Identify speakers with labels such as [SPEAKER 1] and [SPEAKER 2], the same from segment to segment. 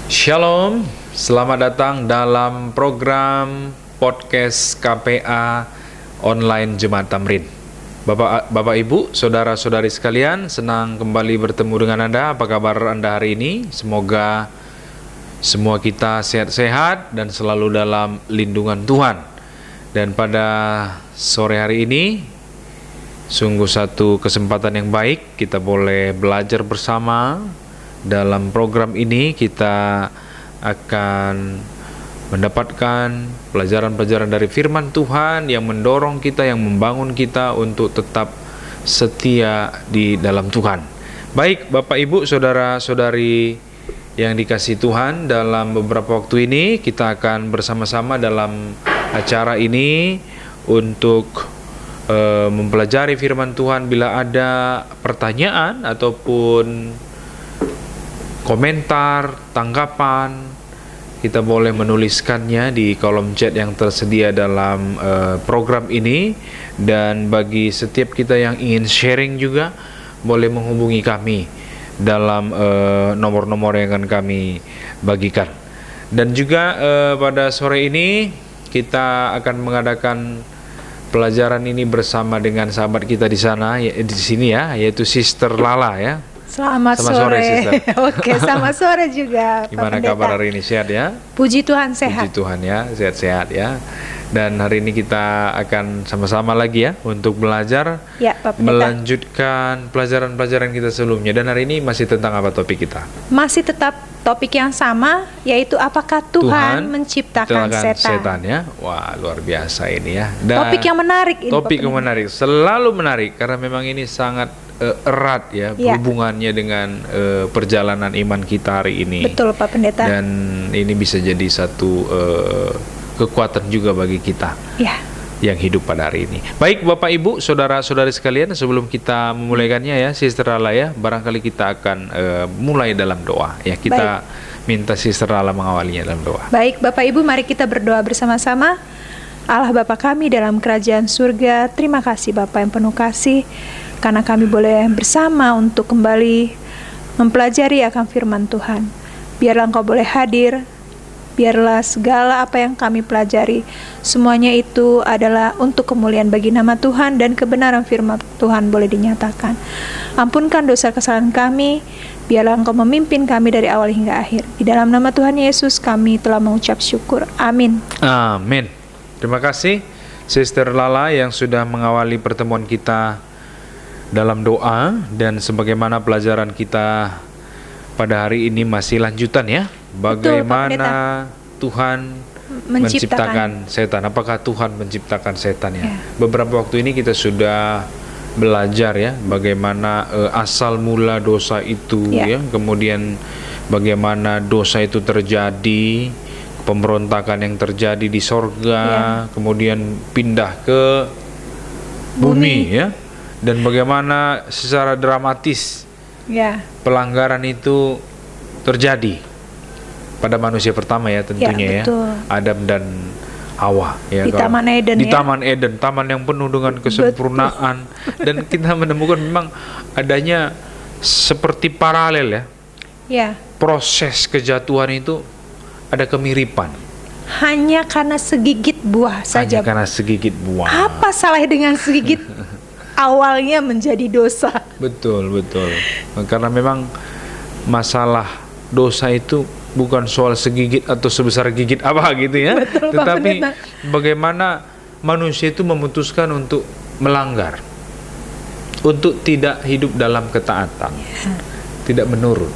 [SPEAKER 1] Shalom, selamat datang dalam program podcast KPA online Jemaat Tamrin. Bapak Ibu, saudara-saudari sekalian, senang kembali bertemu dengan Anda. Apa kabar Anda hari ini? Semoga semua kita sehat-sehat dan selalu dalam lindungan Tuhan. Dan pada sore hari ini, sungguh satu kesempatan yang baik, kita boleh belajar bersama. Dalam program ini kita akan mendapatkan pelajaran-pelajaran dari firman Tuhan yang mendorong kita, yang membangun kita untuk tetap setia di dalam Tuhan. Baik, Bapak Ibu, saudara-saudari yang dikasihi Tuhan, dalam beberapa waktu ini kita akan bersama-sama dalam acara ini untuk mempelajari firman Tuhan. Bila ada pertanyaan ataupun komentar, tanggapan, kita boleh menuliskannya di kolom chat yang tersedia dalam program ini. Dan bagi setiap kita yang ingin sharing juga, boleh menghubungi kami dalam nomor-nomor yang akan kami bagikan. Dan juga pada sore ini kita akan mengadakan pelajaran ini bersama dengan sahabat kita di sana, di sini ya, yaitu Sister Lala ya.
[SPEAKER 2] Selamat sore. Oke, selamat sore juga.
[SPEAKER 1] Gimana kabar hari ini? Sehat ya?
[SPEAKER 2] Puji Tuhan sehat.
[SPEAKER 1] Puji Tuhan ya, sehat-sehat ya. Dan hari ini kita akan sama-sama lagi ya untuk belajar
[SPEAKER 2] ya, Pak Pendeta,
[SPEAKER 1] melanjutkan pelajaran-pelajaran kita sebelumnya. Dan hari ini masih tentang apa topik kita?
[SPEAKER 2] Masih tetap topik yang sama, yaitu apakah Tuhan menciptakan setan
[SPEAKER 1] ya? Wah, luar biasa ini ya. Dan
[SPEAKER 2] topik yang menarik ini.
[SPEAKER 1] Topik yang menarik, selalu menarik karena memang ini sangat erat ya hubungannya dengan perjalanan iman kita hari ini.
[SPEAKER 2] Betul, Pak Pendeta.
[SPEAKER 1] Dan ini bisa jadi satu kekuatan juga bagi kita yang hidup pada hari ini. Baik, Bapak Ibu, saudara-saudari sekalian, sebelum kita memulaikannya ya, Sister Lala ya, barangkali kita akan mulai dalam doa ya. Kita minta Sister Lala mengawalinya dalam doa.
[SPEAKER 2] Baik, Bapak Ibu, mari kita berdoa bersama-sama. Allah Bapa kami dalam kerajaan surga, terima kasih Bapa yang penuh kasih, karena kami boleh bersama untuk kembali mempelajari akan firman Tuhan. Biarlah Engkau boleh hadir, biarlah segala apa yang kami pelajari, semuanya itu adalah untuk kemuliaan bagi nama Tuhan dan kebenaran firman Tuhan boleh dinyatakan. Ampunkan dosa kesalahan kami, biarlah Engkau memimpin kami dari awal hingga akhir. Di dalam nama Tuhan Yesus kami telah mengucap syukur. Amin.
[SPEAKER 1] Amin. Terima kasih Sister Lala yang sudah mengawali pertemuan kita dalam doa. Dan sebagaimana pelajaran kita pada hari ini masih lanjutan ya. Bagaimana Tuhan menciptakan setan. Apakah Tuhan menciptakan setan ya? Beberapa waktu ini kita sudah belajar ya bagaimana asal mula dosa itu ya. Kemudian bagaimana dosa itu terjadi, pemberontakan yang terjadi di sorga, kemudian pindah ke bumi ya. Dan bagaimana secara dramatis pelanggaran itu terjadi pada manusia pertama ya tentunya ya, Adam dan Hawa ya,
[SPEAKER 2] di Taman Eden
[SPEAKER 1] di Taman Eden, taman yang penuh dengan kesempurnaan. Dan kita menemukan memang adanya seperti paralel ya, proses kejatuhan itu ada kemiripan.
[SPEAKER 2] Hanya karena segigit buah saja.
[SPEAKER 1] Hanya karena segigit buah.
[SPEAKER 2] Apa salah dengan segigit awalnya menjadi dosa? Betul.
[SPEAKER 1] Karena memang masalah dosa itu bukan soal segigit atau sebesar gigit apa gitu ya.
[SPEAKER 2] Betul,
[SPEAKER 1] tetapi bagaimana manusia itu memutuskan untuk melanggar, untuk tidak hidup dalam ketaatan, tidak menurut,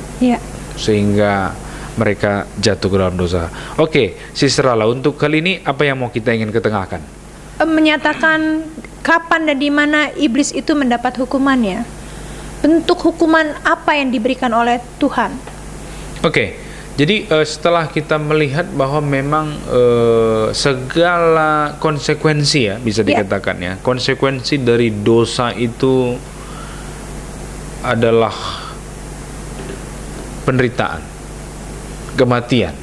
[SPEAKER 1] sehingga mereka jatuh ke dalam dosa. Oke, Sister Lala, untuk kali ini apa yang mau kita ingin ketengahkan?
[SPEAKER 2] Menyatakan kapan dan di mana iblis itu mendapat hukumannya. Bentuk hukuman apa yang diberikan oleh Tuhan. Oke,
[SPEAKER 1] jadi setelah kita melihat bahwa memang segala konsekuensi ya, bisa dikatakan ya, konsekuensi dari dosa itu adalah penderitaan, kematian,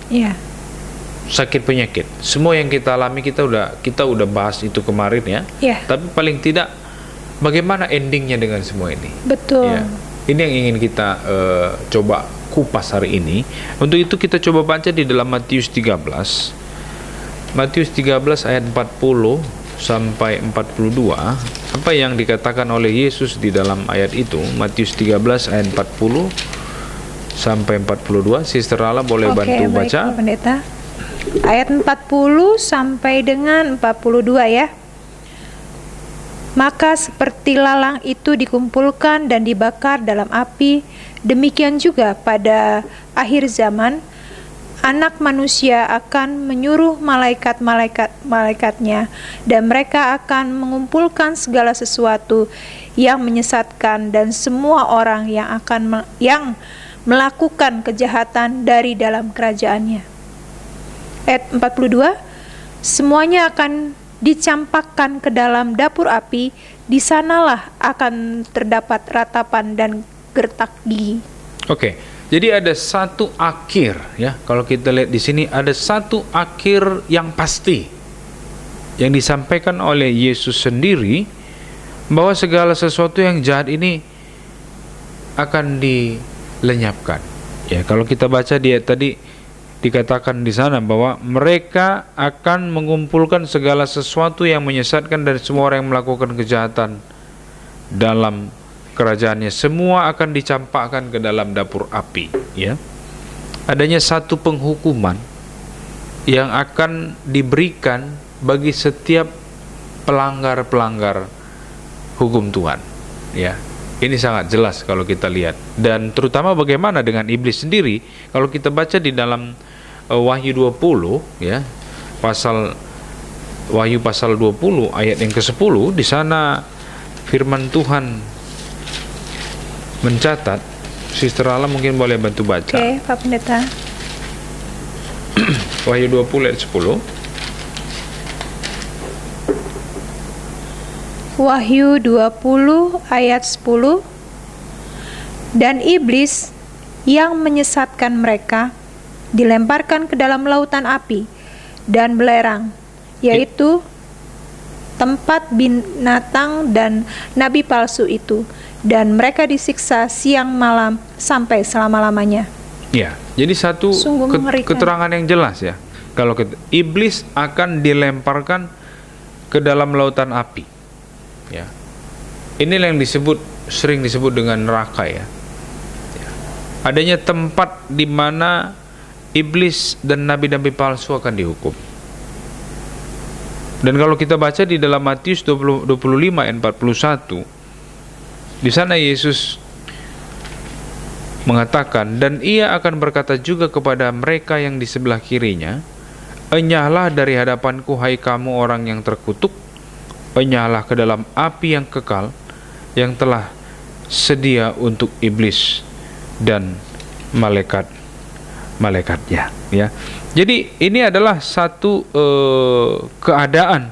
[SPEAKER 1] sakit penyakit, semua yang kita alami kita udah bahas itu kemarin ya. Tapi paling tidak bagaimana endingnya dengan semua ini?
[SPEAKER 2] Betul.
[SPEAKER 1] Ini yang ingin kita coba kupas hari ini. Untuk itu kita coba baca di dalam Matius 13. Matius 13 ayat 40 sampai 42. Apa yang dikatakan oleh Yesus di dalam ayat itu? Matius 13 ayat 40 sampai 42. Sister Lala boleh bantu
[SPEAKER 2] baik,
[SPEAKER 1] baca.
[SPEAKER 2] Pak Pendeta. Ayat 40 sampai dengan 42 ya. Maka seperti lalang itu dikumpulkan dan dibakar dalam api, demikian juga pada akhir zaman Anak Manusia akan menyuruh malaikat-malaikatnya, dan mereka akan mengumpulkan segala sesuatu yang menyesatkan dan semua orang yang melakukan kejahatan dari dalam kerajaannya. Ayat 42, semuanya akan dicampakkan ke dalam dapur api, di sanalah akan terdapat ratapan dan gertak gigi.
[SPEAKER 1] Oke, jadi ada satu akhir ya. Kalau kita lihat di sini ada satu akhir yang pasti yang disampaikan oleh Yesus sendiri, bahwa segala sesuatu yang jahat ini akan dilenyapkan. Ya, kalau kita baca dia tadi dikatakan di sana bahwa mereka akan mengumpulkan segala sesuatu yang menyesatkan dari semua orang yang melakukan kejahatan dalam kerajaannya. Semua akan dicampakkan ke dalam dapur api. Ya, adanya satu penghukuman yang akan diberikan bagi setiap pelanggar-pelanggar hukum Tuhan. Ya, ini sangat jelas kalau kita lihat. Dan terutama bagaimana dengan iblis sendiri. Kalau kita baca di dalam Wahyu 20 ya, Wahyu pasal 20 ayat yang ke-10, di sana firman Tuhan mencatat. Sister Lala mungkin boleh bantu baca.
[SPEAKER 2] Oke, Pak Pendeta.
[SPEAKER 1] Wahyu 20 ayat 10.
[SPEAKER 2] Wahyu 20 ayat 10. Dan iblis yang menyesatkan mereka dilemparkan ke dalam lautan api dan belerang, yaitu tempat binatang dan nabi palsu itu, dan mereka disiksa siang malam sampai selama-lamanya.
[SPEAKER 1] Ya, jadi satu keterangan yang jelas ya. Kalau iblis akan dilemparkan ke dalam lautan api. Ya. Inilah yang sering disebut dengan neraka ya. Adanya tempat di mana iblis dan nabi-nabi palsu akan dihukum. Dan kalau kita baca di dalam Matius 25 ayat 41, di sana Yesus mengatakan, dan ia akan berkata juga kepada mereka yang di sebelah kirinya, enyahlah dari hadapanku hai kamu orang yang terkutuk, enyahlah ke dalam api yang kekal yang telah sedia untuk iblis dan malaikatnya ya. Jadi ini adalah satu keadaan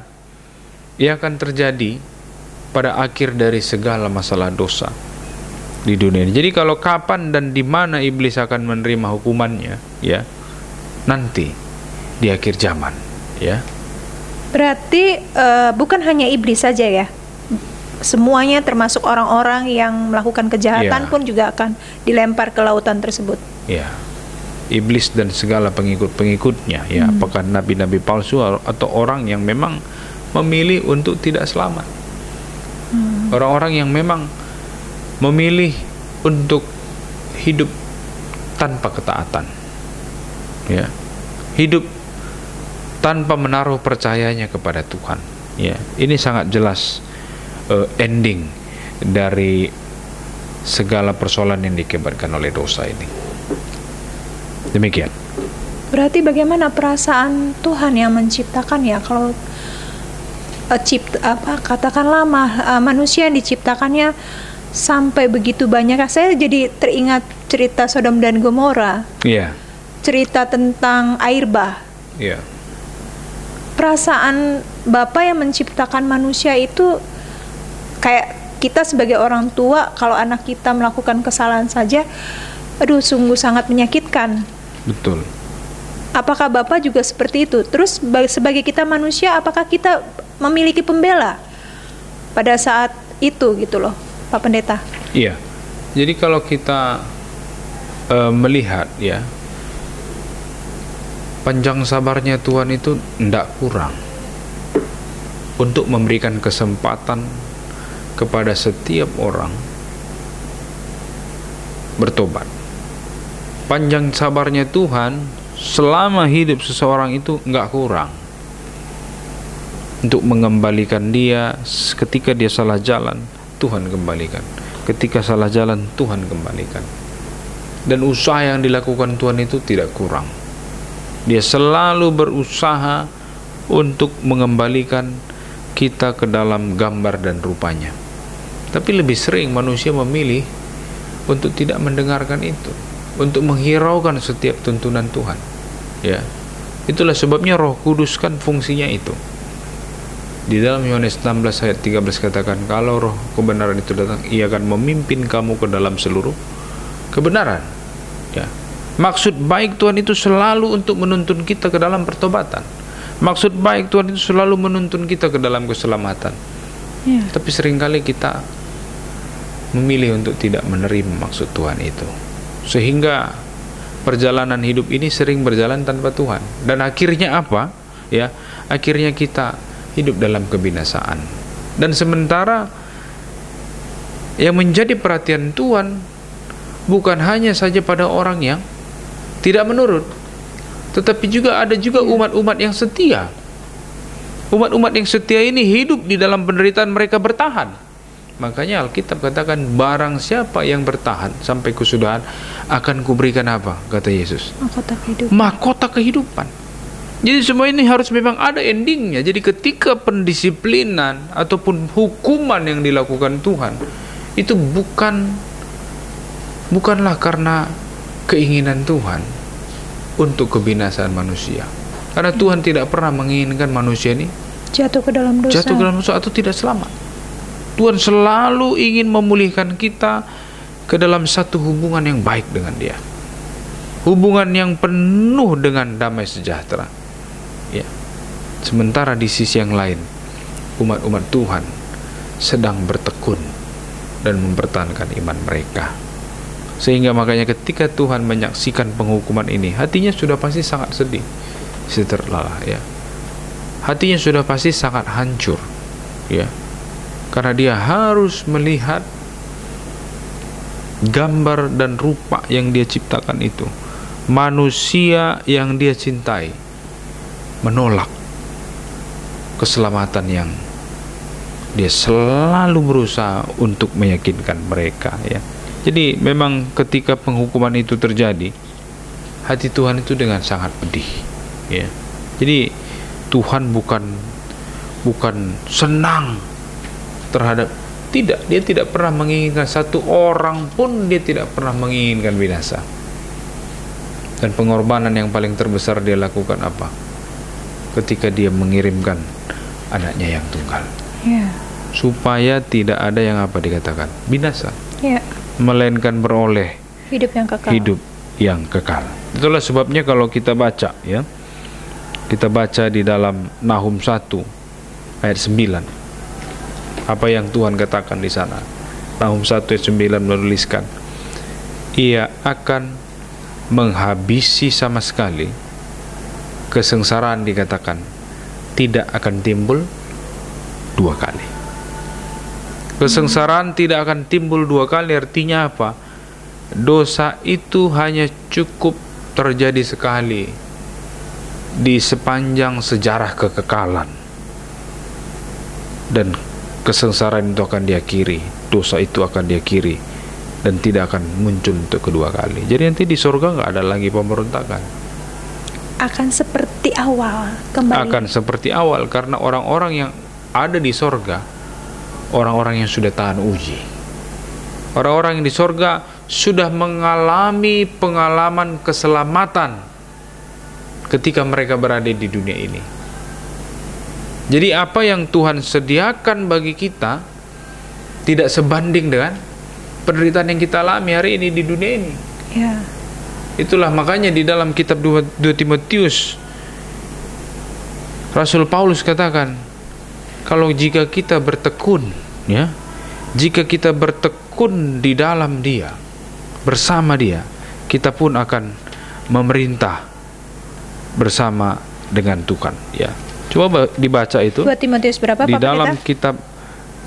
[SPEAKER 1] yang akan terjadi pada akhir dari segala masalah dosa di dunia ini. Jadi kalau kapan dan di mana iblis akan menerima hukumannya ya, nanti di akhir zaman ya.
[SPEAKER 2] Berarti bukan hanya iblis saja ya, semuanya termasuk orang-orang yang melakukan kejahatan pun juga akan dilempar ke lautan tersebut. Ya,
[SPEAKER 1] iblis dan segala pengikut-pengikutnya ya, apakah nabi-nabi palsu atau orang yang memang memilih untuk tidak selamat. Orang-orang yang memang memilih untuk hidup tanpa ketaatan. Ya. Hidup tanpa menaruh percayanya kepada Tuhan. Ya, ini sangat jelas ending dari segala persoalan yang diakibatkan oleh dosa ini. Demikian.
[SPEAKER 2] Berarti bagaimana perasaan Tuhan yang menciptakan ya, kalau katakanlah manusia yang diciptakannya sampai begitu banyak. Saya jadi teringat cerita Sodom dan Gomora.
[SPEAKER 1] Iya.
[SPEAKER 2] Cerita tentang air bah.
[SPEAKER 1] Iya.
[SPEAKER 2] Perasaan Bapa yang menciptakan manusia itu kayak kita sebagai orang tua, kalau anak kita melakukan kesalahan saja, aduh sungguh sangat menyakitkan.
[SPEAKER 1] Betul.
[SPEAKER 2] Apakah Bapak juga seperti itu? Terus sebagai kita manusia, apakah kita memiliki pembela pada saat itu gitu loh, Pak Pendeta?
[SPEAKER 1] Iya. Jadi kalau kita melihat ya, panjang sabarnya Tuhan itu tidak kurang untuk memberikan kesempatan kepada setiap orang bertobat. Panjang sabarnya Tuhan selama hidup seseorang itu nggak kurang untuk mengembalikan dia. Ketika dia salah jalan, Tuhan kembalikan. Ketika salah jalan, Tuhan kembalikan. Dan usaha yang dilakukan Tuhan itu tidak kurang. Dia selalu berusaha untuk mengembalikan kita ke dalam gambar dan rupanya. Tapi lebih sering manusia memilih untuk tidak mendengarkan itu, untuk menghiraukan setiap tuntunan Tuhan. Ya, itulah sebabnya Roh Kudus kan fungsinya itu. Di dalam Yohanes 16 ayat 13 katakan, kalau Roh kebenaran itu datang, Ia akan memimpin kamu ke dalam seluruh kebenaran. Ya, maksud baik Tuhan itu selalu untuk menuntun kita ke dalam pertobatan. Maksud baik Tuhan itu selalu menuntun kita ke dalam keselamatan. Tapi seringkali kita memilih untuk tidak menerima maksud Tuhan itu, sehingga perjalanan hidup ini sering berjalan tanpa Tuhan. Dan akhirnya apa? Ya, akhirnya kita hidup dalam kebinasaan. Dan sementara yang menjadi perhatian Tuhan bukan hanya saja pada orang yang tidak menurut, tetapi juga ada juga umat-umat yang setia. Umat-umat yang setia ini hidup di dalam penderitaan, mereka bertahan. Makanya Alkitab katakan, barang siapa yang bertahan sampai kesudahan, akan kuberikan apa? Kata Yesus,
[SPEAKER 2] mahkota kehidupan.
[SPEAKER 1] Mahkota kehidupan. Jadi semua ini harus memang ada endingnya. Jadi ketika pendisiplinan ataupun hukuman yang dilakukan Tuhan, itu bukanlah karena keinginan Tuhan untuk kebinasaan manusia. Karena Tuhan tidak pernah menginginkan manusia ini
[SPEAKER 2] jatuh ke dalam dosa
[SPEAKER 1] atau tidak selamat. Tuhan selalu ingin memulihkan kita ke dalam satu hubungan yang baik dengan Dia, hubungan yang penuh dengan damai sejahtera. Ya. Sementara di sisi yang lain, umat-umat Tuhan sedang bertekun dan mempertahankan iman mereka. Sehingga makanya ketika Tuhan menyaksikan penghukuman ini, hatinya sudah pasti sangat sedih, terlalah, ya. Hatinya sudah pasti sangat hancur, ya. Karena dia harus melihat gambar dan rupa yang dia ciptakan itu, manusia yang dia cintai menolak keselamatan yang dia selalu berusaha untuk meyakinkan mereka, ya. Jadi memang ketika penghukuman itu terjadi, hati Tuhan itu dengan sangat pedih, ya. Jadi Tuhan bukan senang terhadap, dia tidak pernah menginginkan satu orang pun, dia tidak pernah menginginkan binasa. Dan pengorbanan yang paling terbesar dia lakukan apa? Ketika dia mengirimkan anaknya yang tunggal, supaya tidak ada yang apa dikatakan binasa, melainkan beroleh hidup yang kekal. Itulah sebabnya kalau kita baca, ya, kita baca di dalam Nahum 1 ayat 9, apa yang Tuhan katakan di sana. Nahum 1 ayat 9 menuliskan, Ia akan menghabisi sama sekali kesengsaraan, dikatakan tidak akan timbul dua kali. Kesengsaraan tidak akan timbul dua kali artinya apa? Dosa itu hanya cukup terjadi sekali di sepanjang sejarah kekekalan, dan kesengsaraan itu akan diakhiri, dosa itu akan diakhiri, dan tidak akan muncul untuk kedua kali. Jadi nanti di surga nggak ada lagi pemberontakan.
[SPEAKER 2] Akan seperti awal kembali.
[SPEAKER 1] Akan seperti awal, karena orang-orang yang ada di surga, orang-orang yang sudah tahan uji, orang-orang yang di surga sudah mengalami pengalaman keselamatan ketika mereka berada di dunia ini. Jadi apa yang Tuhan sediakan bagi kita tidak sebanding dengan penderitaan yang kita alami hari ini di dunia ini.
[SPEAKER 2] Ya.
[SPEAKER 1] Itulah makanya di dalam kitab 2 Timotius, Rasul Paulus katakan, kalau jika kita bertekun, jika kita bertekun di dalam Dia, bersama Dia, kita pun akan memerintah bersama dengan Tuhan. Ya, coba dibaca itu
[SPEAKER 2] 2 Timotius berapa
[SPEAKER 1] di
[SPEAKER 2] Pak
[SPEAKER 1] dalam
[SPEAKER 2] Pendeta?
[SPEAKER 1] kitab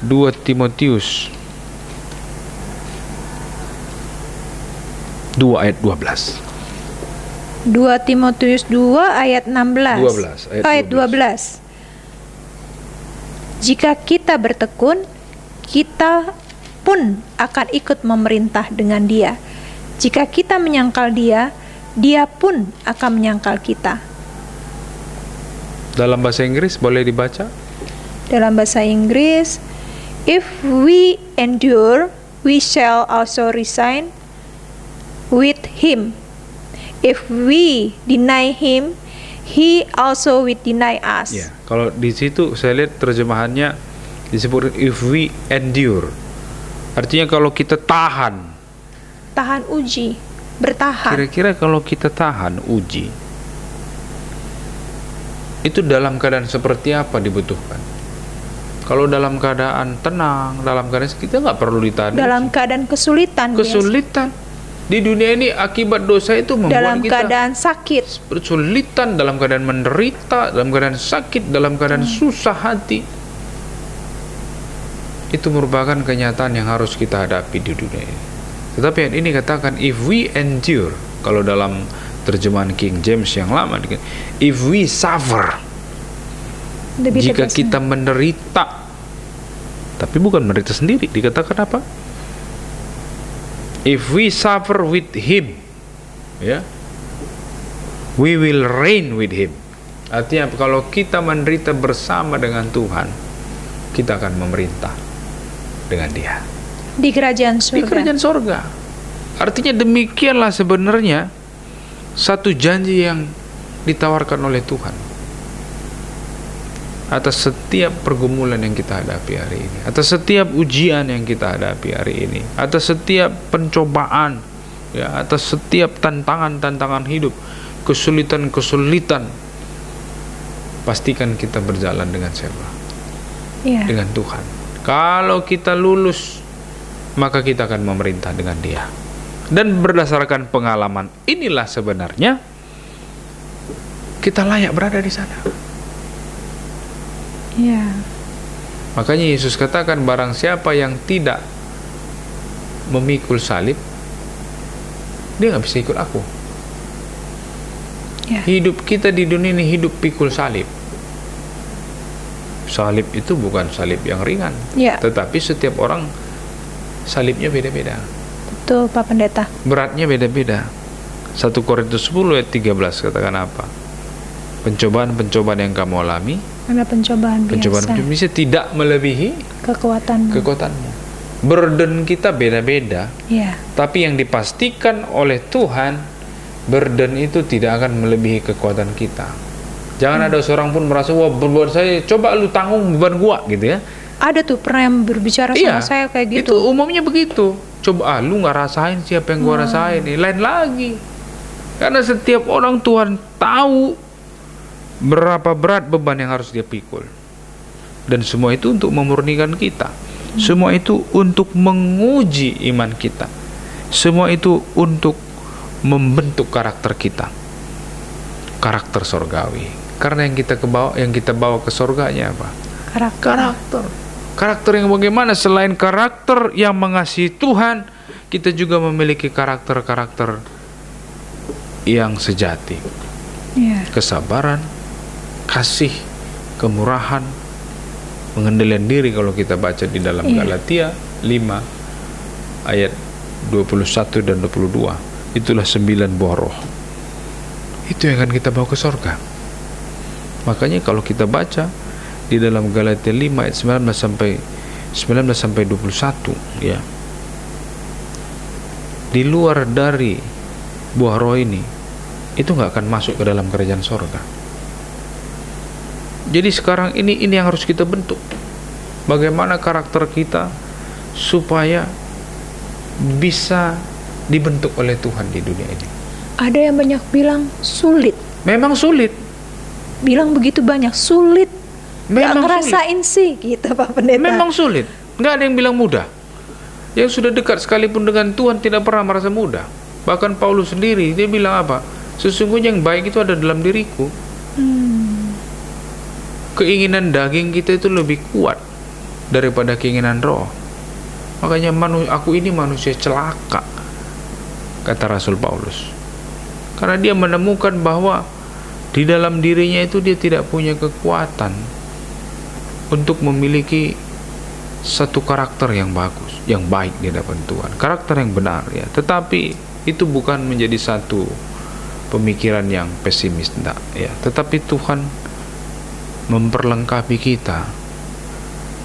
[SPEAKER 1] 2 Timotius 2 ayat 12.
[SPEAKER 2] 2 Timotius 2 ayat 16.
[SPEAKER 1] 12, ayat
[SPEAKER 2] 12. Jika kita bertekun, kita pun akan ikut memerintah dengan Dia. Jika kita menyangkal Dia, Dia pun akan menyangkal kita.
[SPEAKER 1] Dalam bahasa Inggris boleh dibaca?
[SPEAKER 2] Dalam bahasa Inggris, if we endure, we shall also resign with Him. If we deny Him, He also will deny us.
[SPEAKER 1] Ya, kalau di situ saya lihat terjemahannya disebut if we endure. Artinya kalau kita tahan.
[SPEAKER 2] Tahan uji, bertahan.
[SPEAKER 1] Kira-kira kalau kita tahan uji, itu dalam keadaan seperti apa dibutuhkan? Kalau dalam keadaan tenang, dalam keadaan kita nggak perlu ditahan.
[SPEAKER 2] Dalam keadaan kesulitan.
[SPEAKER 1] Kesulitan. Di dunia ini akibat dosa itu membuat
[SPEAKER 2] Dalam
[SPEAKER 1] kita
[SPEAKER 2] keadaan sakit.
[SPEAKER 1] kesulitan, dalam keadaan menderita, dalam keadaan sakit, dalam keadaan susah hati. Itu merupakan kenyataan yang harus kita hadapi di dunia ini. Tetapi yang ini katakan if we endure, kalau dalam terjemahan King James yang lama, if we suffer,
[SPEAKER 2] Lebih
[SPEAKER 1] jika
[SPEAKER 2] tegasnya.
[SPEAKER 1] kita menderita, tapi bukan menderita sendiri, dikatakan apa? If we suffer with Him, ya, we will reign with Him. Artinya kalau kita menderita bersama dengan Tuhan, kita akan memerintah dengan Dia
[SPEAKER 2] di kerajaan surga.
[SPEAKER 1] di kerajaan sorga. Artinya demikianlah sebenarnya satu janji yang ditawarkan oleh Tuhan atas setiap pergumulan yang kita hadapi hari ini, atas setiap ujian yang kita hadapi hari ini, atas setiap pencobaan, ya, atas setiap tantangan-tantangan hidup, kesulitan-kesulitan. Pastikan kita berjalan dengan sewa,
[SPEAKER 2] Ya.
[SPEAKER 1] dengan Tuhan. Kalau kita lulus, maka kita akan memerintah dengan Dia. Dan berdasarkan pengalaman inilah sebenarnya kita layak berada di sana.
[SPEAKER 2] Ya.
[SPEAKER 1] Makanya Yesus katakan barang siapa yang tidak memikul salib, dia nggak bisa ikut aku.
[SPEAKER 2] Ya.
[SPEAKER 1] Hidup kita di dunia ini hidup pikul salib. Salib itu bukan salib yang ringan,
[SPEAKER 2] Ya.
[SPEAKER 1] tetapi setiap orang salibnya beda-beda,
[SPEAKER 2] Betul Pak Pendeta.
[SPEAKER 1] beratnya beda-beda. 1 Korintus 10 ayat 13 katakan apa? Pencobaan-pencobaan yang kamu alami,
[SPEAKER 2] Ada pencobaan biasa.
[SPEAKER 1] bisa tidak melebihi
[SPEAKER 2] Kekuatan.
[SPEAKER 1] kekuatanmu. Burden kita beda-beda,
[SPEAKER 2] Ya.
[SPEAKER 1] tapi yang dipastikan oleh Tuhan, burden itu tidak akan melebihi kekuatan kita. Jangan ada seorang pun merasa, wah beban saya, coba lu tanggung beban gua, gitu ya.
[SPEAKER 2] Ada tuh pernah yang berbicara sama saya kayak
[SPEAKER 1] Itu
[SPEAKER 2] gitu.
[SPEAKER 1] umumnya begitu. Coba lu nggak rasain, siapa yang gua rasain nih? Lain lagi. Karena setiap orang Tuhan tahu berapa berat beban yang harus dia pikul. Dan semua itu untuk memurnikan kita. Semua itu untuk menguji iman kita. Semua itu untuk membentuk karakter kita. Karakter sorgawi. Karena yang kita bawa ke sorganya apa? Karakter. Karakter yang bagaimana? Selain karakter yang mengasihi Tuhan, kita juga memiliki karakter-karakter yang sejati.
[SPEAKER 2] Ya.
[SPEAKER 1] Kesabaran, kasih, kemurahan, pengendalian diri kalau kita baca di dalam Galatia 5 ayat 21 dan 22. Itulah 9 buah roh. Itu yang akan kita bawa ke sorga. Makanya kalau kita baca di dalam Galatia 5 ayat 19 sampai 21, ya. Di luar dari buah roh ini, itu nggak akan masuk ke dalam kerajaan sorga. Jadi sekarang ini yang harus kita bentuk. Bagaimana karakter kita supaya bisa dibentuk oleh Tuhan di dunia ini.
[SPEAKER 2] Ada yang banyak bilang sulit.
[SPEAKER 1] Memang sulit.
[SPEAKER 2] Bilang begitu banyak sulit.
[SPEAKER 1] Memang
[SPEAKER 2] Gak ngerasain sih gitu Pak Pendeta.
[SPEAKER 1] Memang sulit. Nggak ada yang bilang mudah. Yang sudah dekat sekalipun dengan Tuhan tidak pernah merasa mudah. Bahkan Paulus sendiri, dia bilang apa? Sesungguhnya yang baik itu ada dalam diriku. Keinginan daging kita itu lebih kuat daripada keinginan roh. Makanya aku ini manusia celaka, kata Rasul Paulus. Karena dia menemukan bahwa di dalam dirinya itu dia tidak punya kekuatan untuk memiliki satu karakter yang bagus, yang baik di hadapan Tuhan, karakter yang benar ya. Tetapi itu bukan menjadi satu pemikiran yang pesimis, enggak ya. Tetapi Tuhan memperlengkapi kita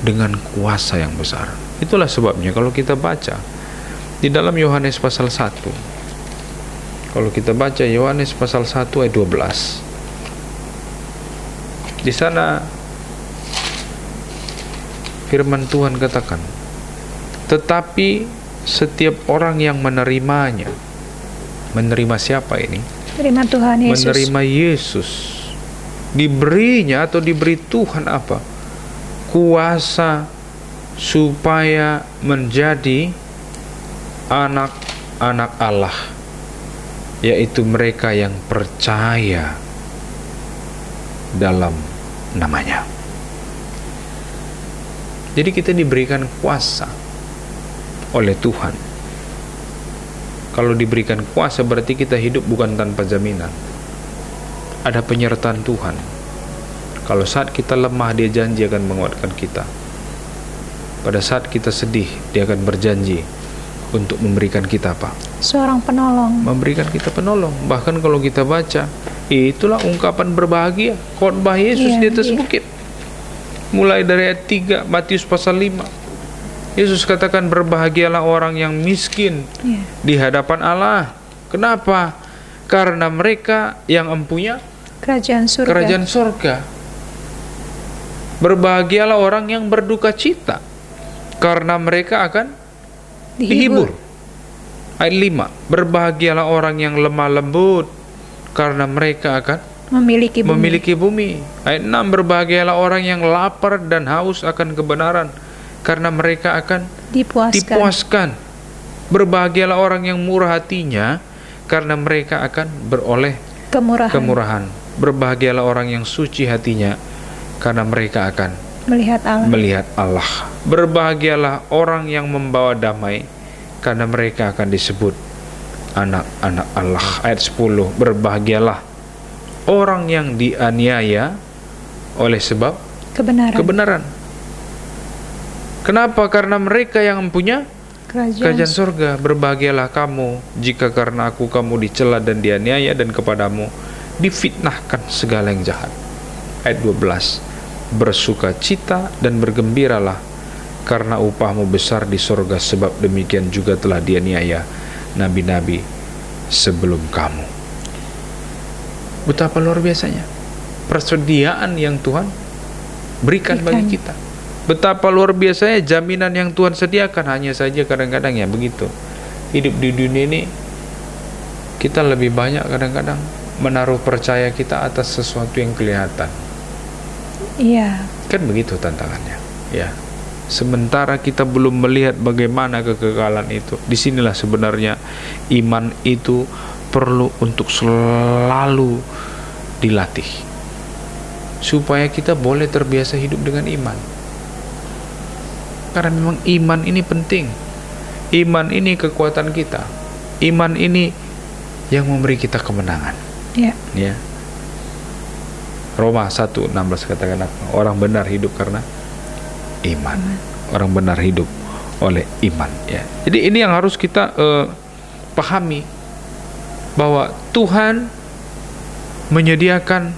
[SPEAKER 1] dengan kuasa yang besar. Itulah sebabnya kalau kita baca di dalam Yohanes pasal 1, kalau kita baca Yohanes pasal 1 ayat 12, di sana firman Tuhan katakan, tetapi setiap orang yang menerimanya, menerima siapa ini?
[SPEAKER 2] Menerima Tuhan Yesus.
[SPEAKER 1] Menerima Yesus. Diberinya atau diberi Tuhan apa? Kuasa supaya menjadi anak-anak Allah, yaitu mereka yang percaya dalam namanya. Jadi kita diberikan kuasa oleh Tuhan. Kalau diberikan kuasa berarti kita hidup bukan tanpa jaminan. Ada penyertaan Tuhan. Kalau saat kita lemah, Dia janji akan menguatkan kita. Pada saat kita sedih, Dia akan berjanji untuk memberikan kita apa?
[SPEAKER 2] Seorang penolong.
[SPEAKER 1] Memberikan kita penolong. Bahkan kalau kita baca, itulah ungkapan berbahagia, khotbah Yesus di atas bukit. Mulai dari ayat 3 Matius pasal 5. Yesus katakan, berbahagialah orang yang miskin di hadapan Allah. Kenapa? Karena mereka yang empunya
[SPEAKER 2] kerajaan surga. Berbahagialah orang yang berduka cita, karena mereka akan dihibur. Ayat 5, berbahagialah orang yang lemah lembut, karena mereka akan memiliki bumi. Ayat 6, berbahagialah orang yang lapar dan haus akan kebenaran, karena mereka akan dipuaskan. Berbahagialah orang yang murah hatinya, karena mereka akan beroleh kemurahan. Berbahagialah orang yang suci hatinya, karena mereka akan melihat Allah. Berbahagialah orang yang membawa damai, karena mereka akan disebut anak-anak Allah. Ayat 10, berbahagialah orang yang dianiaya oleh sebab kebenaran. Kenapa? Karena mereka yang mempunyai kerajaan surga. Berbahagialah kamu jika karena aku kamu dicela dan dianiaya, dan kepadamu difitnahkan segala yang jahat. Ayat 12, bersukacita dan bergembiralah, karena upahmu besar di surga, sebab demikian juga telah dianiaya nabi-nabi sebelum kamu. Betapa luar biasanya persediaan yang Tuhan berikan bagi kita. Betapa luar biasanya jaminan yang Tuhan sediakan. Hanya saja kadang-kadang ya begitu, hidup di dunia ini kita lebih banyak kadang-kadang menaruh percaya kita atas sesuatu yang kelihatan. Iya.
[SPEAKER 1] Kan begitu tantangannya. Ya. Sementara kita belum melihat bagaimana kekekalan itu. Disinilah sebenarnya iman itu perlu untuk selalu dilatih, supaya kita boleh terbiasa hidup dengan iman. Karena memang iman ini penting. Iman ini kekuatan kita. Iman ini yang memberi kita kemenangan. Ya. Roma 1:16 katakan apa? Orang benar hidup karena iman. Orang benar hidup oleh iman. Ya. Jadi ini yang harus kita pahami, bahwa Tuhan menyediakan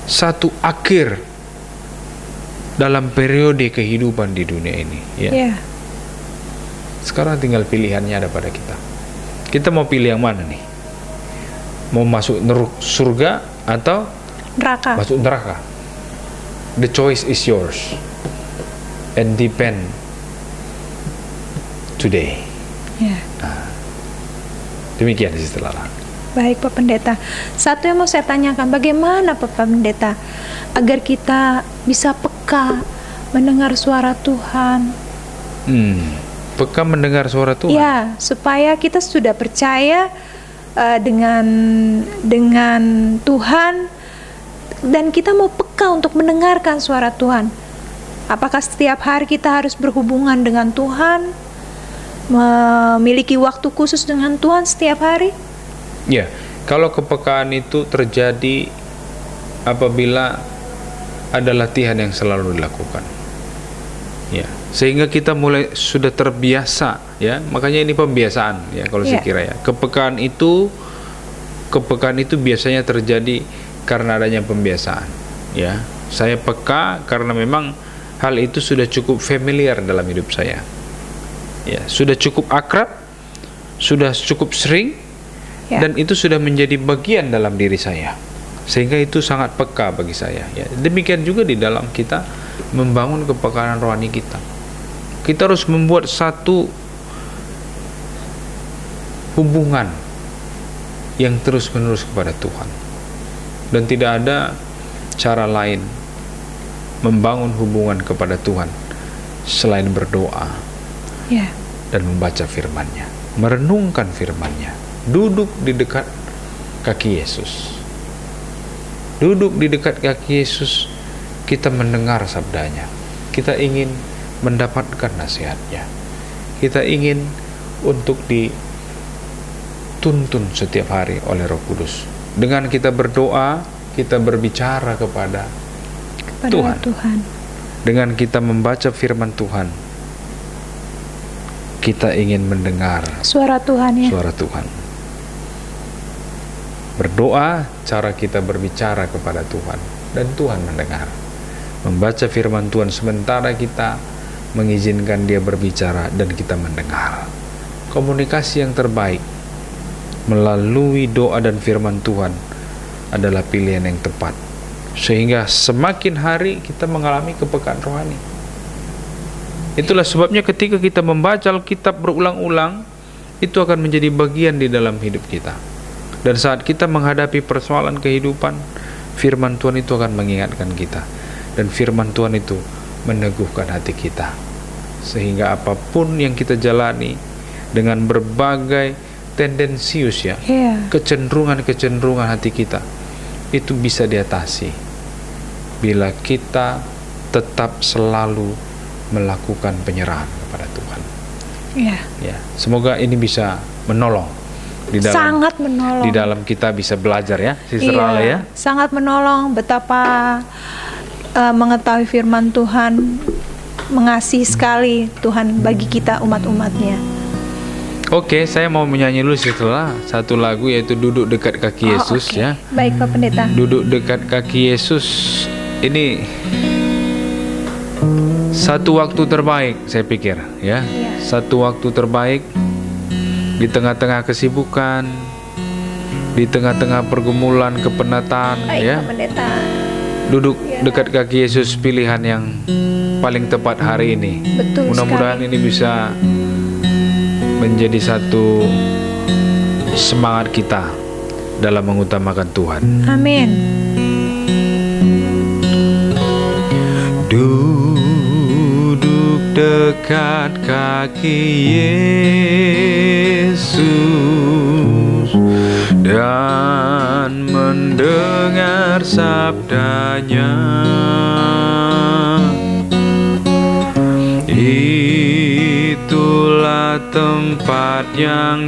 [SPEAKER 1] satu akhir dalam periode kehidupan di dunia ini. Ya. Sekarang tinggal pilihannya ada pada kita. Kita mau pilih yang mana nih? Mau masuk surga atau
[SPEAKER 2] neraka?
[SPEAKER 1] Masuk neraka. The choice is yours, and depend today. Demikian Sister Lala.
[SPEAKER 2] Baik Pak Pendeta. Satu yang mau saya tanyakan, bagaimana Pak Pendeta agar kita bisa peka mendengar suara Tuhan?
[SPEAKER 1] Peka mendengar suara Tuhan.
[SPEAKER 2] Ya, supaya kita sudah percaya dengan Tuhan, dan kita mau peka untuk mendengarkan suara Tuhan. Apakah setiap hari kita harus berhubungan dengan Tuhan, memiliki waktu khusus dengan Tuhan setiap hari?
[SPEAKER 1] Ya, kalau kepekaan itu terjadi apabila ada latihan yang selalu dilakukan. Ya, sehingga kita mulai sudah terbiasa, ya. Makanya ini pembiasaan, ya, kalau saya kira ya. Kepekaan itu biasanya terjadi karena adanya pembiasaan, ya. Saya peka karena memang hal itu sudah cukup familiar dalam hidup saya. Ya, sudah cukup akrab, sudah cukup sering, dan itu sudah menjadi bagian dalam diri saya. Sehingga itu sangat peka bagi saya, ya. Demikian juga di dalam kita membangun kepekaan rohani kita. Kita harus membuat satu hubungan yang terus-menerus kepada Tuhan. Dan tidak ada cara lain membangun hubungan kepada Tuhan selain berdoa dan membaca firman-Nya, merenungkan firman-Nya, duduk di dekat kaki Yesus. Duduk di dekat kaki Yesus, kita mendengar sabdanya. Kita ingin mendapatkan nasihatnya. Kita ingin untuk dituntun setiap hari oleh Roh Kudus. Dengan kita berdoa, kita berbicara kepada Tuhan. Dengan kita membaca firman Tuhan, kita ingin mendengar
[SPEAKER 2] suara Tuhan, ya.
[SPEAKER 1] Suara Tuhan. Berdoa, cara kita berbicara kepada Tuhan, dan Tuhan mendengar. Membaca firman Tuhan sementara kita mengizinkan Dia berbicara dan kita mendengar. Komunikasi yang terbaik melalui doa dan firman Tuhan adalah pilihan yang tepat, sehingga semakin hari kita mengalami kepekaan rohani. Itulah sebabnya ketika kita membaca Alkitab berulang-ulang, itu akan menjadi bagian di dalam hidup kita. Dan saat kita menghadapi persoalan kehidupan, firman Tuhan itu akan mengingatkan kita. Dan firman Tuhan itu meneguhkan hati kita, sehingga apapun yang kita jalani dengan berbagai tendensius, ya, kecenderungan hati kita, itu bisa diatasi bila kita tetap selalu melakukan penyerahan kepada Tuhan. Ya, semoga ini bisa menolong
[SPEAKER 2] sangat menolong.
[SPEAKER 1] Di dalam kita bisa belajar, ya, Sister Ale, ya.
[SPEAKER 2] Sangat menolong betapa mengetahui firman Tuhan, mengasihi sekali Tuhan bagi kita umat-umatnya.
[SPEAKER 1] Oke, saya mau menyanyi dulu setelah satu lagu, yaitu Duduk Dekat Kaki Yesus, ya.
[SPEAKER 2] Baik, Pak Pendeta.
[SPEAKER 1] Duduk dekat kaki Yesus ini satu waktu terbaik, saya pikir, ya. Satu waktu terbaik di tengah-tengah kesibukan, di tengah-tengah pergumulan, kepenatan, ya.
[SPEAKER 2] Pak Pendeta.
[SPEAKER 1] Duduk dekat kaki Yesus pilihan yang paling tepat hari ini.
[SPEAKER 2] Betul.
[SPEAKER 1] Mudah-mudahan ini bisa menjadi satu semangat kita dalam mengutamakan Tuhan.
[SPEAKER 2] Amin.
[SPEAKER 1] Duduk dekat kaki Yesus dan mendengar sabdanya, itulah tempat yang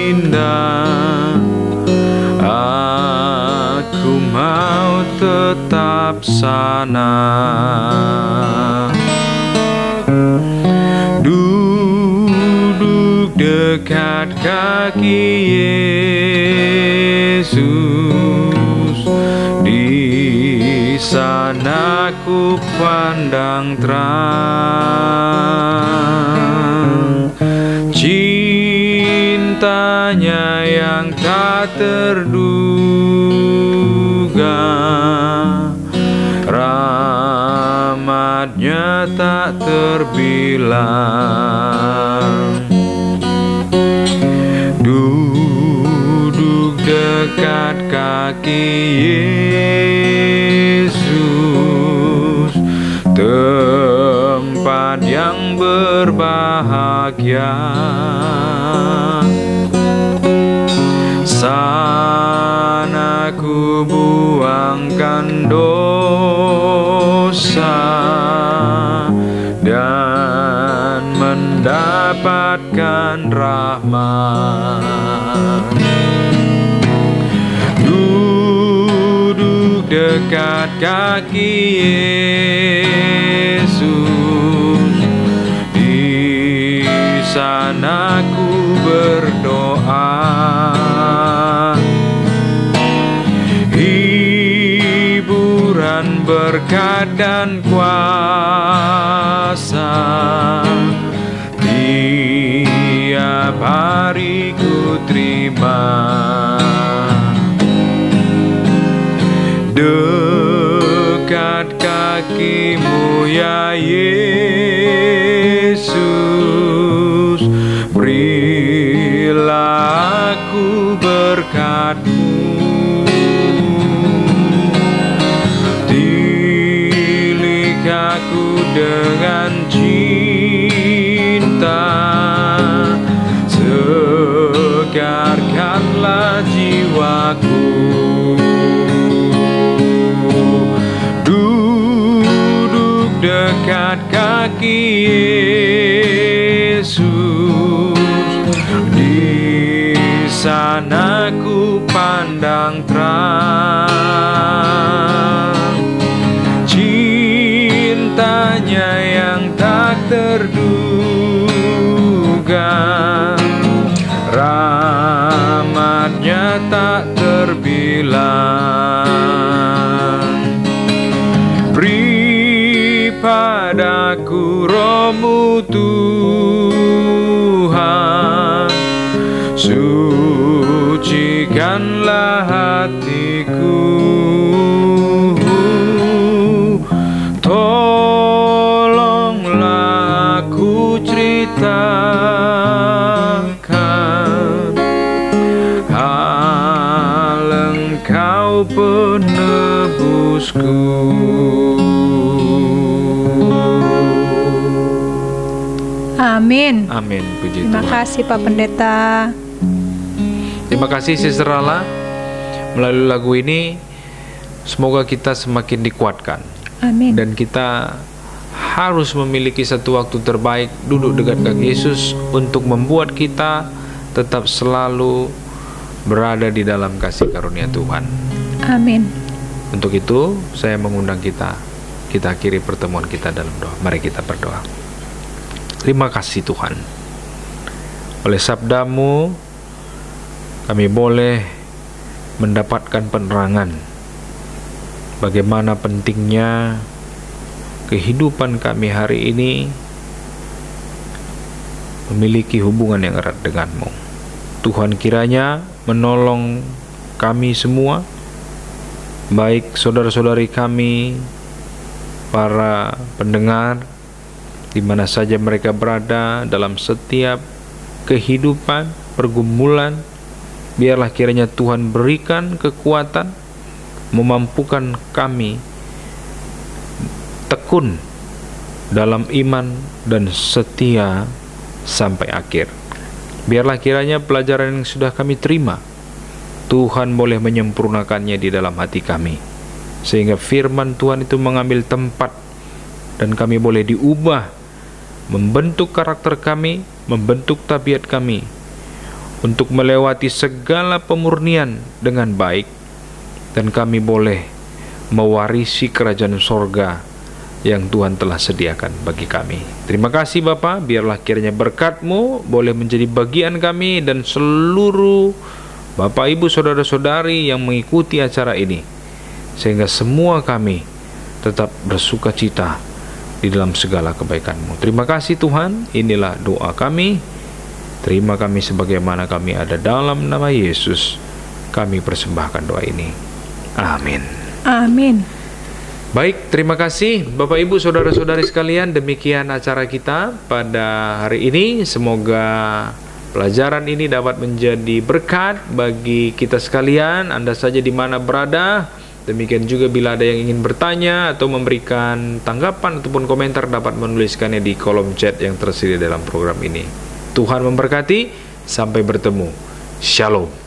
[SPEAKER 1] indah. Aku mau tetap sana. Duduk dekat kaki Yesus, di sana ku pandang terang cintanya yang tak terduga, rahmatnya tak terbilang. Duduk dekat kaki Yesus, tempat tempat yang berbahagia. Sana ku buangkan dosa dan mendapatkan rahmat. Duduk dekat kaki Yesus, di sana ku berdoa. Hiburan, berkat dan kuasa tiap hari ku terima. Dekat kakimu ya Yesus, berilah aku berkat-Mu. Tilik aku dengan cinta, segarkanlah jiwaku. Duduk dekat kaki Yesus, di sana ku pandang terang cintanya yang tak terduga, rahmatnya tak terbilang. Beri padaku Roh-Mu Tuhan, sucikanlah hatiku. Tolonglah aku ceritakan hal Engkau penebusku.
[SPEAKER 2] Amin.
[SPEAKER 1] Amin. Puji
[SPEAKER 2] Terima
[SPEAKER 1] Tuhan.
[SPEAKER 2] kasih Pak Pendeta.
[SPEAKER 1] Terima kasih Sister Lala. Melalui lagu ini semoga kita semakin dikuatkan.
[SPEAKER 2] Amin.
[SPEAKER 1] Dan kita harus memiliki satu waktu terbaik duduk dekat kaki Yesus untuk membuat kita tetap selalu berada di dalam kasih karunia Tuhan.
[SPEAKER 2] Amin.
[SPEAKER 1] Untuk itu saya mengundang kita akhiri pertemuan kita dalam doa. Mari kita berdoa. Terima kasih Tuhan, oleh sabda-Mu kami boleh mendapatkan penerangan bagaimana pentingnya kehidupan kami hari ini memiliki hubungan yang erat dengan-Mu. Tuhan kiranya menolong kami semua, baik saudara-saudari kami, para pendengar, di mana saja mereka berada dalam setiap kehidupan, pergumulan. Biarlah kiranya Tuhan berikan kekuatan, memampukan kami tekun dalam iman dan setia sampai akhir. Biarlah kiranya pelajaran yang sudah kami terima, Tuhan boleh menyempurnakannya di dalam hati kami, sehingga firman Tuhan itu mengambil tempat dan kami boleh diubah, membentuk karakter kami, membentuk tabiat kami untuk melewati segala pemurnian dengan baik, dan kami boleh mewarisi kerajaan sorga yang Tuhan telah sediakan bagi kami. Terima kasih Bapa, biarlah kiranya berkat-Mu boleh menjadi bagian kami dan seluruh Bapak Ibu saudara-saudari yang mengikuti acara ini, sehingga semua kami tetap bersuka cita di dalam segala kebaikan-Mu. Terima kasih Tuhan, inilah doa kami. Terima kami sebagaimana kami ada dalam nama Yesus. Kami persembahkan doa ini. Amin.
[SPEAKER 2] Amin.
[SPEAKER 1] Baik, terima kasih Bapak Ibu saudara-saudari sekalian. Demikian acara kita pada hari ini. Semoga pelajaran ini dapat menjadi berkat bagi kita sekalian. Anda saja di mana berada, Demikian juga bila ada yang ingin bertanya atau memberikan tanggapan ataupun komentar, dapat menuliskannya di kolom chat yang tersedia dalam program ini. Tuhan memberkati, sampai bertemu. Shalom.